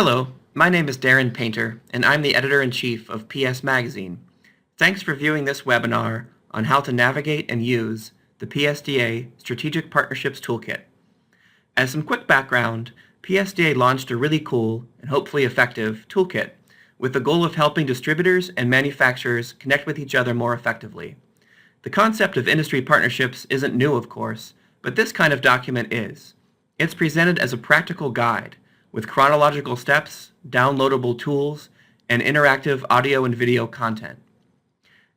Hello, my name is Darin Painter, and I'm the editor-in-chief of PS Magazine. Thanks for viewing this webinar on how to navigate and use the PSDA Strategic Partnerships Toolkit. As some quick background, PSDA launched a really cool and hopefully effective toolkit with the goal of helping distributors and manufacturers connect with each other more effectively. The concept of industry partnerships isn't new, of course, but this kind of document is. It's presented as a practical guide with chronological steps, downloadable tools, and interactive audio and video content.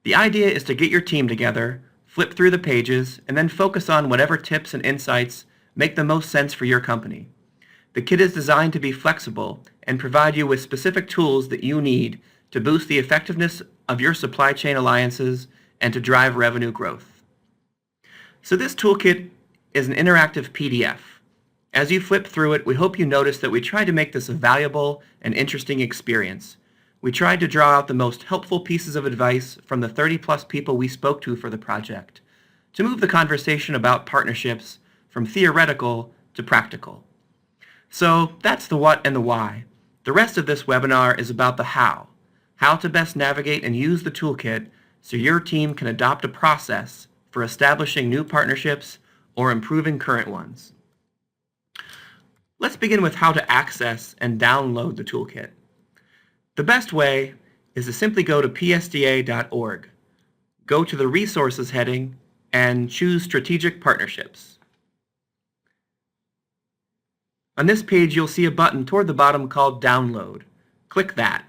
The idea is to get your team together, flip through the pages, and then focus on whatever tips and insights make the most sense for your company. The kit is designed to be flexible and provide you with specific tools that you need to boost the effectiveness of your supply chain alliances and to drive revenue growth. So this toolkit is an interactive PDF. As you flip through it, we hope you notice that we tried to make this a valuable and interesting experience. We tried to draw out the most helpful pieces of advice from the 30-plus people we spoke to for the project, to move the conversation about partnerships from theoretical to practical. So that's the what and the why. The rest of this webinar is about the how to best navigate and use the toolkit so your team can adopt a process for establishing new partnerships or improving current ones. Let's begin with how to access and download the toolkit. The best way is to simply go to psda.org, go to the Resources heading, and choose Strategic Partnerships. On this page, you'll see a button toward the bottom called Download. Click that.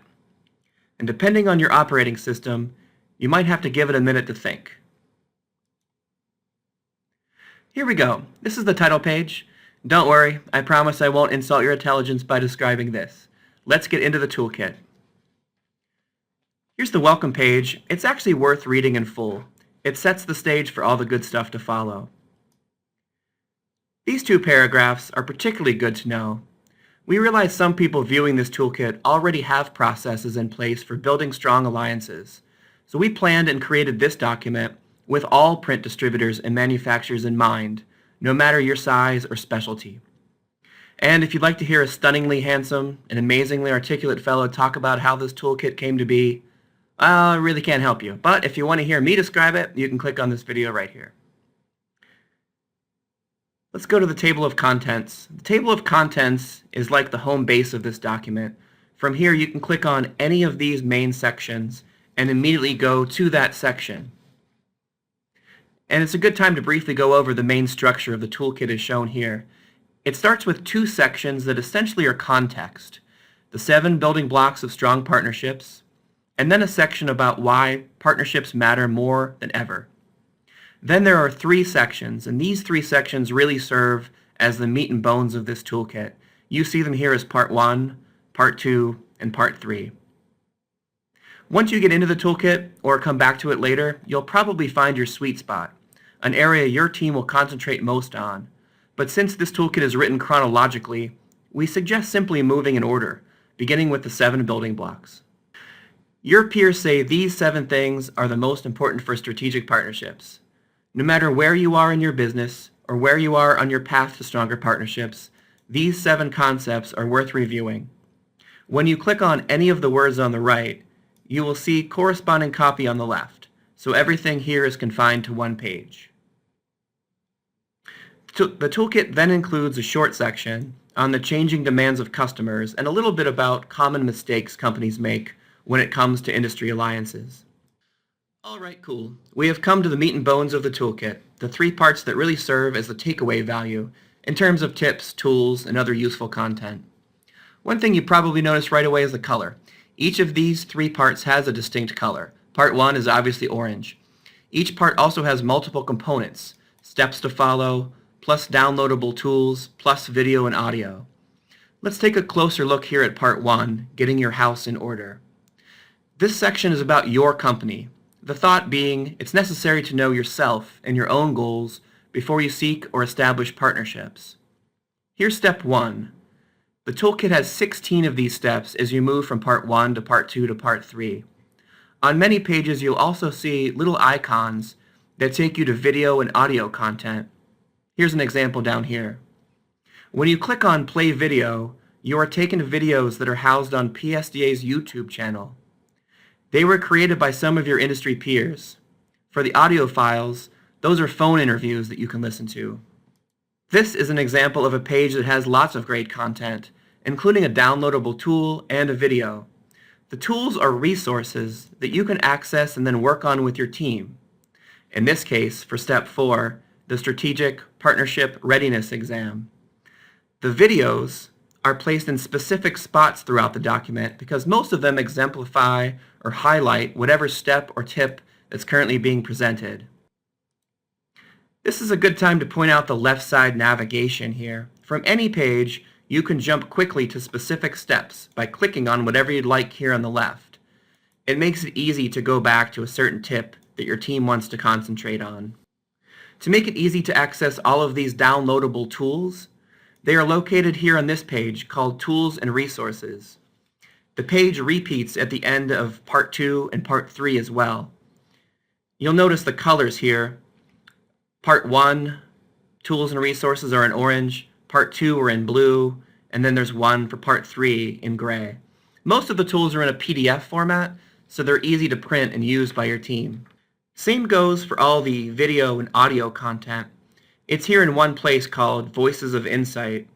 And depending on your operating system, you might have to give it a minute to think. Here we go. This is the title page. Don't worry, I promise I won't insult your intelligence by describing this. Let's get into the toolkit. Here's the welcome page. It's actually worth reading in full. It sets the stage for all the good stuff to follow. These two paragraphs are particularly good to know. We realize some people viewing this toolkit already have processes in place for building strong alliances. So we planned and created this document with all print distributors and manufacturers in mind, no matter your size or specialty. And if you'd like to hear a stunningly handsome and amazingly articulate fellow talk about how this toolkit came to be, I really can't help you. But if you want to hear me describe it, you can click on this video right here. Let's go to the table of contents. The table of contents is like the home base of this document. From here, you can click on any of these main sections and immediately go to that section. And it's a good time to briefly go over the main structure of the toolkit as shown here. It starts with two sections that essentially are context, the 7 building blocks of strong partnerships, and then a section about why partnerships matter more than ever. Then there are 3 sections, and these 3 sections really serve as the meat and bones of this toolkit. You see them here as Part 1, Part 2, and Part 3. Once you get into the toolkit, or come back to it later, you'll probably find your sweet spot, an area your team will concentrate most on. But since this toolkit is written chronologically, we suggest simply moving in order, beginning with the 7 building blocks. Your peers say these 7 things are the most important for strategic partnerships. No matter where you are in your business or where you are on your path to stronger partnerships, these 7 concepts are worth reviewing. When you click on any of the words on the right, you will see corresponding copy on the left, so everything here is confined to one page. The toolkit then includes a short section on the changing demands of customers and a little bit about common mistakes companies make when it comes to industry alliances. All right, cool. We have come to the meat and bones of the toolkit, the 3 parts that really serve as the takeaway value in terms of tips, tools, and other useful content. One thing you probably noticed right away is the color. Each of these 3 parts has a distinct color. Part 1 is obviously orange. Each part also has multiple components, steps to follow, plus downloadable tools, plus video and audio. Let's take a closer look here at Part 1, Getting Your House in Order. This section is about your company. The thought being, it's necessary to know yourself and your own goals before you seek or establish partnerships. Here's step 1. The toolkit has 16 of these steps as you move from Part 1 to Part 2 to Part 3. On many pages, you'll also see little icons that take you to video and audio content. Here's an example down here. When you click on Play Video, you are taken to videos that are housed on PSDA's YouTube channel. They were created by some of your industry peers. For the audio files, those are phone interviews that you can listen to. This is an example of a page that has lots of great content, including a downloadable tool and a video. The tools are resources that you can access and then work on with your team. In this case, for Step 4, the Strategic Partnership Readiness Exam. The videos are placed in specific spots throughout the document because most of them exemplify or highlight whatever step or tip that's currently being presented. This is a good time to point out the left side navigation here. From any page, you can jump quickly to specific steps by clicking on whatever you'd like here on the left. It makes it easy to go back to a certain tip that your team wants to concentrate on. To make it easy to access all of these downloadable tools, they are located here on this page called Tools and Resources. The page repeats at the end of Part 2 and Part 3 as well. You'll notice the colors here. Part 1, Tools and Resources, are in orange. Part 2 are in blue. And then there's one for Part 3 in gray. Most of the tools are in a PDF format, so they're easy to print and use by your team. Same goes for all the video and audio content. It's here in one place called Voices of Insight.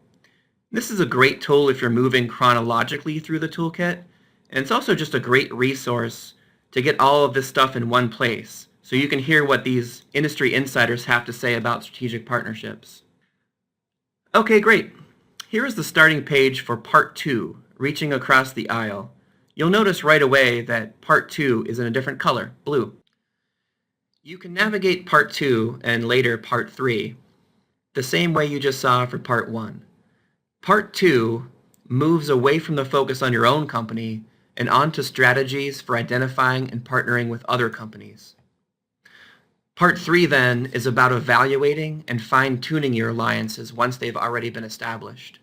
This is a great tool if you're moving chronologically through the toolkit, and it's also just a great resource to get all of this stuff in one place, so you can hear what these industry insiders have to say about strategic partnerships. Okay, great. Here is the starting page for Part 2, Reaching Across the Aisle. You'll notice right away that Part 2 is in a different color, blue. You can navigate Part 2 and later Part 3 the same way you just saw for Part 1. Part 2 moves away from the focus on your own company and onto strategies for identifying and partnering with other companies. Part 3 then is about evaluating and fine-tuning your alliances once they've already been established.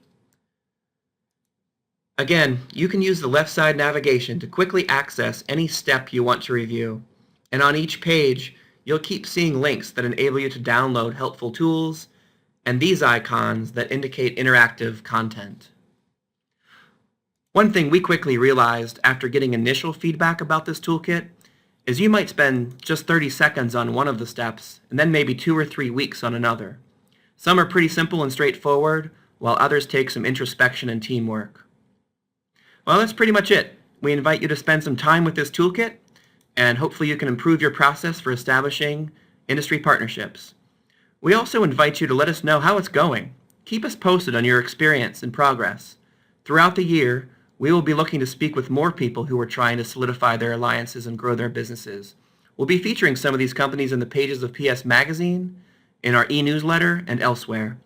Again, you can use the left side navigation to quickly access any step you want to review, and on each page you'll keep seeing links that enable you to download helpful tools and these icons that indicate interactive content. One thing we quickly realized after getting initial feedback about this toolkit is you might spend just 30 seconds on one of the steps and then maybe 2 or 3 weeks on another. Some are pretty simple and straightforward, while others take some introspection and teamwork. Well, that's pretty much it. We invite you to spend some time with this toolkit, and hopefully you can improve your process for establishing industry partnerships. We also invite you to let us know how it's going. Keep us posted on your experience and progress. Throughout the year, we will be looking to speak with more people who are trying to solidify their alliances and grow their businesses. We'll be featuring some of these companies in the pages of PS Magazine, in our e-newsletter, and elsewhere.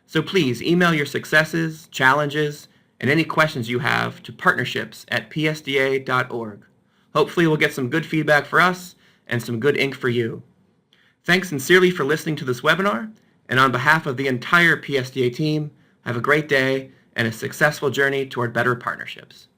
So please email your successes, challenges, and any questions you have to partnerships@psda.org. Hopefully we'll get some good feedback for us and some good ink for you. Thanks sincerely for listening to this webinar, and on behalf of the entire PSDA team, have a great day and a successful journey toward better partnerships.